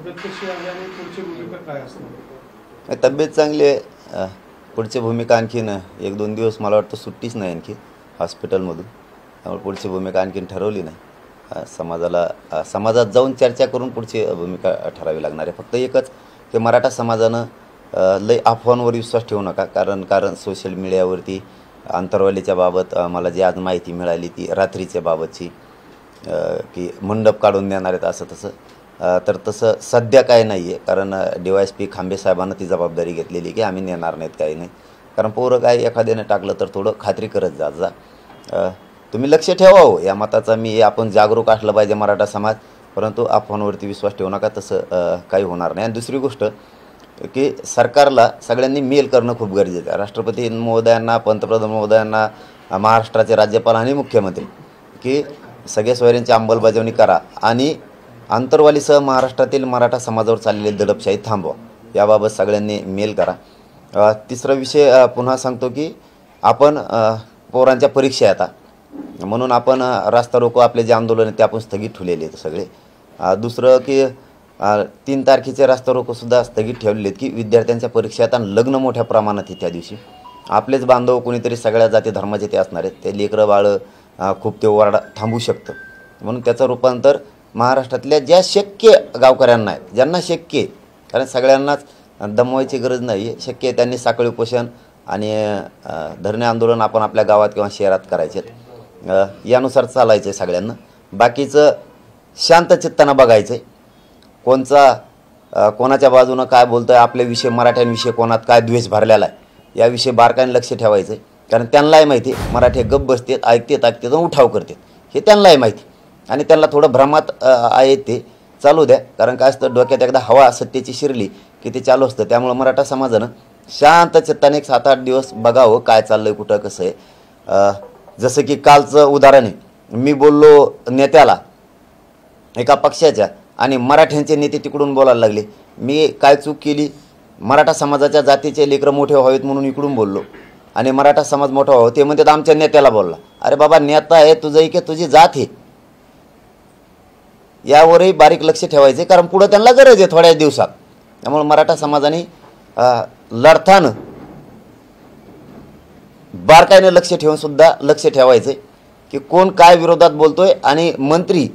तब्येत कशी आहे आणि पुढची भूमिका काय असणार? तब्येत चांगली आहे. पुढची भूमिका आणखीन 1-2 दिवस मला वाटतं सुट्टीच नाही आणखी हॉस्पिटलमधून, त्यामुळे पुढची भूमिका आणखीन ठरवली नाही. समाजात जाऊन चर्चा करून पुढची भूमिका ठरावी लागणार आहे. फक्त एकच की मराठा समाजानं लय अफवांवर विश्वास ठेवू नका. कारण सोशल मीडियावरती अंतरवालीच्या बाबत मला जी आज माहिती मिळाली ती रात्रीच्या बाबतची, की मंडप काढून देणार आहेत असं तसं, तर तसं सध्या काय नाही आहे. कारण DYSP खांबे साहेबांना ती जबाबदारी घेतलेली की आम्ही नेणार नाहीत, काही नाही. कारण पोरं काय एखाद्याने टाकलं तर थोडं खात्री करत जा. तुम्ही लक्ष ठेवा हो या मताचा. आपण जागरूक असलं पाहिजे मराठा समाज, परंतु अफवांवरती विश्वास ठेवू नका. तसं काही होणार नाही. आणि दुसरी गोष्ट की सरकारला सगळ्यांनी मेल करणं खूप गरजेचं आहे. राष्ट्रपती महोदयांना, पंतप्रधान महोदयांना, महाराष्ट्राचे राज्यपाल आणि मुख्यमंत्री की सगळ्या सोयऱ्यांची अंमलबजावणी करा आणि आंतरवालीसह महाराष्ट्रातील मराठा समाजावर चाललेली दडपशाही थांबवा, याबाबत सगळ्यांनी मेल करा. तिसरा विषय पुन्हा सांगतो की आपण पोरांच्या परीक्षा आता, म्हणून आपण रास्ता रोको आपले जे आंदोलन आहे ते आपण स्थगित ठेवलेले आहेत सगळे. दुसरं की 3 तारखेचे रास्ता रोकोसुद्धा स्थगित ठेवलेले आहेत की विद्यार्थ्यांच्या परीक्षा आहेत आणि लग्न मोठ्या प्रमाणात आहे त्या दिवशी. आपलेच बांधव कोणीतरी सगळ्या जाती धर्माचे ते असणार आहेत, ते लेकरं बाळं खूप ते ओरडा थांबू शकतं. म्हणून त्याचं रूपांतर महाराष्ट्रातल्या ज्या शक्य गावकऱ्यांना आहे, ज्यांना शक्य आहे, कारण सगळ्यांनाच दमवायची गरज नाही आहे, शक्य आहे त्यांनी साखळी उपोषण आणि धरणे आंदोलन आपण आपल्या गावात किंवा शहरात करायचे आहेत. यानुसार चालायचं आहे सगळ्यांना. बाकीचं शांत चित्तानं बघायचं आहे. कोणाच्या बाजूनं काय बोलतं आहे, आपल्याविषयी मराठ्यांविषयी कोणात काय द्वेष भरलेला आहे याविषयी बारकाईने लक्ष ठेवायचं आहे. कारण त्यांनाही माहिती आहे मराठी गप्प बसतात, ऐकतात आणि उठाव करतात, हे त्यांनाही माहिती. आणि त्यांना थोडं भ्रमात आहे ते चालू द्या. कारण काय असतं, डोक्यात एकदा हवा सत्तेची शिरली की ते चालू असतं. त्यामुळं मराठा समाजानं शांत चित्ताने 7-8 दिवस बघावं काय चाललं आहे, कुठं कसं आहे. जसं की कालचं उदाहरण आहे, मी बोललो नेत्याला एका पक्षाच्या आणि मराठ्यांचे नेते तिकडून बोलायला लागले. मी काय चूक केली? मराठा समाजाच्या जातीचे लेकरं मोठे व्हावेत म्हणून इकडून बोललो आणि मराठा समाज मोठा व्हावा ते म्हणतात आमच्या नेत्याला बोलला. अरे बाबा, नेता आहे तुझं की तुझी जात आहे, यावरही बारीक लक्ष ठेवायचे. कारण पुढं त्यांना गरज आहे थोड्या दिवसात. त्यामुळे मराठा समाजाने लढताना बारकाईने लक्ष ठेवून सुद्धा लक्ष ठेवायचे की कोण काय विरोधात बोलतोय आणि मंत्री,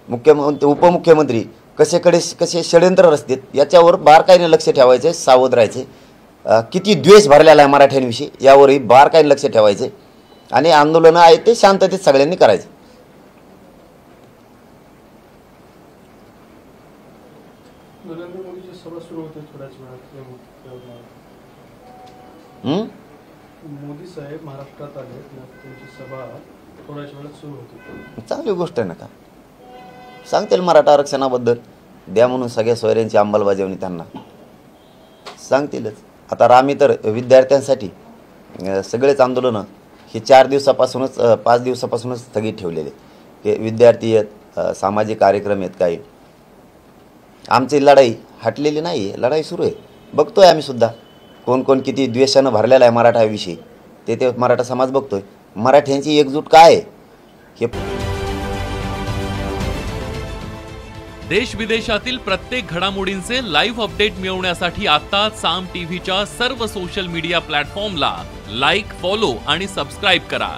मुख्यमंत्री, उपमुख्यमंत्री कसे षड्यंत्र रचतात याच्यावर बारकाईने लक्ष ठेवायचे, सावध राहायचे. किती द्वेष भरलेला आहे मराठ्यांविषयी यावरही बारकाईने लक्ष ठेवायचे आणि आंदोलनं आहेत ते शांततेत सगळ्यांनी करायचे. नरेंद्र मोदीची सभा सुरू होते थोड्याच वेळात. मोदी साहेब महाराष्ट्रात आले, त्यांची सभा थोड्याच वेळात सुरू होती. चांगली गोष्ट आहे ना. का सांगतील मराठा आरक्षणाबद्दल द्या म्हणून सगळ्या सोयऱ्यांची अंमलबजावणी त्यांना सांगतीलच. आता आम्ही तर विद्यार्थ्यांसाठी सगळेच आंदोलनं हे 4 दिवसापासूनच 5 दिवसापासूनच स्थगित ठेवलेले. ते विद्यार्थी आहेत, सामाजिक कार्यक्रम आहेत काही. आमची लढाई हटलेली नाही आहे, लढाई सुरू आहे. बघतोय आम्ही सुद्धा कोण किती द्वेषानं भरलेला आहे मराठाविषयी, ते मराठा समाज बघतोय. मराठ्यांची एकजूट काय आहे हे. देश विदेशातील प्रत्येक घडामोडींचे लाईव्ह अपडेट मिळवण्यासाठी आता साम टीव्हीच्या सर्व सोशल मीडिया प्लॅटफॉर्मला लाईक, फॉलो आणि सबस्क्राईब करा.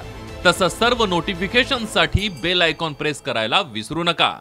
तसंच सर्व नोटिफिकेशनसाठी बेल आयकॉन प्रेस करायला विसरू नका.